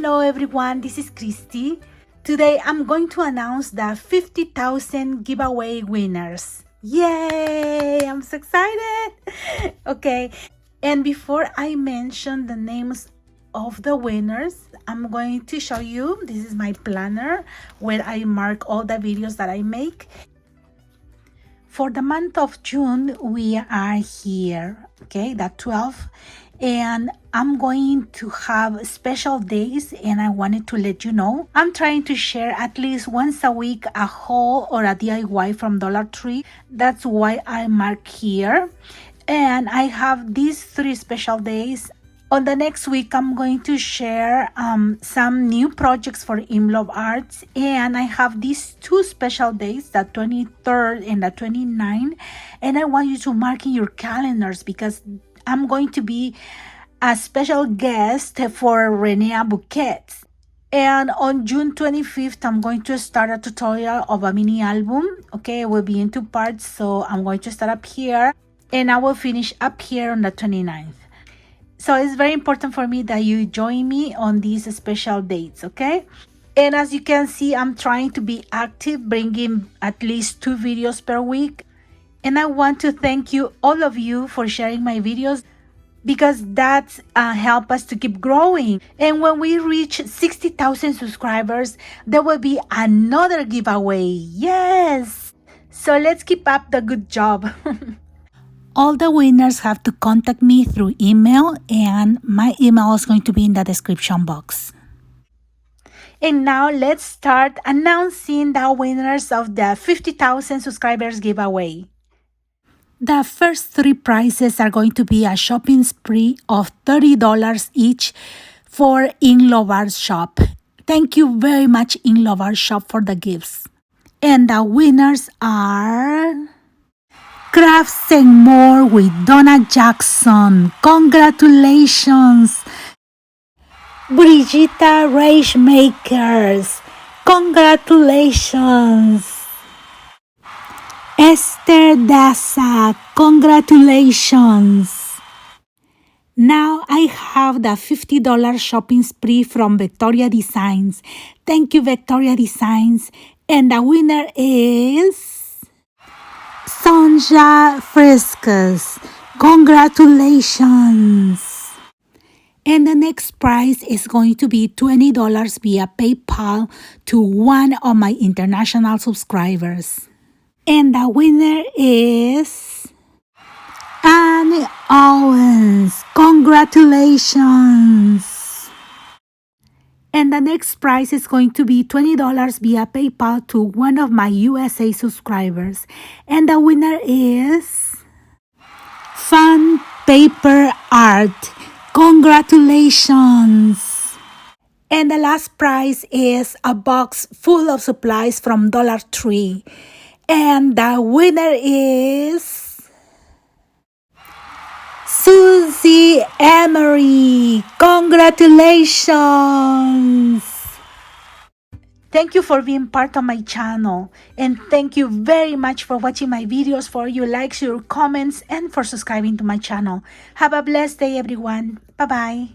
Hello everyone, this is Christy. Today I'm going to announce the 50,000 giveaway winners. Yay! I'm so excited! Okay, and before I mention the names of the winners, I'm going to show you, this is my planner where I mark all the videos that I make. For the month of June, we are here, okay, the 12th, and I'm going to have special days, and I wanted to let you know. I'm trying to share at least once a week a haul or a DIY from Dollar Tree. That's why I mark here. And I have these 3 special days. On the next week, I'm going to share some new projects for Imlove Arts, and I have these 2 special days, the 23rd and the 29th, and I want you to mark in your calendars because I'm going to be a special guest for Renea Bouquets. And on June 25th, I'm going to start a tutorial of a mini album. Okay, it will be in 2 parts, so I'm going to start up here, and I will finish up here on the 29th. So it's very important for me that you join me on these special dates, okay? And as you can see, I'm trying to be active, bringing at least 2 videos per week. And I want to thank you, all of you, for sharing my videos because that helps us to keep growing. And when we reach 60,000 subscribers, there will be another giveaway. Yes! So let's keep up the good job. All the winners have to contact me through email, and my email is going to be in the description box. And now let's start announcing the winners of the 50,000 subscribers giveaway. The first 3 prizes are going to be a shopping spree of $30 each for Imlove Arts Shop. Thank you very much, Imlove Arts Shop, for the gifts. And the winners are Crafts and More with Donna Jackson. Congratulations! Brigitta Rage Makers. Congratulations! Esther Daza. Congratulations! Now I have the $50 shopping spree from Victoria Designs. Thank you, Victoria Designs. And the winner is Sonja Frescas. Congratulations! And the next prize is going to be $20 via PayPal to one of my international subscribers. And the winner is Annie Owens. Congratulations! And the next prize is going to be $20 via PayPal to one of my USA subscribers. And the winner is Fun Paper Art. Congratulations! And the last prize is a box full of supplies from Dollar Tree. And the winner is Susie Emery. Congratulations! Thank you for being part of my channel, and thank you very much for watching my videos, for your likes, your comments, and for subscribing to my channel. Have a blessed day, everyone. Bye-bye.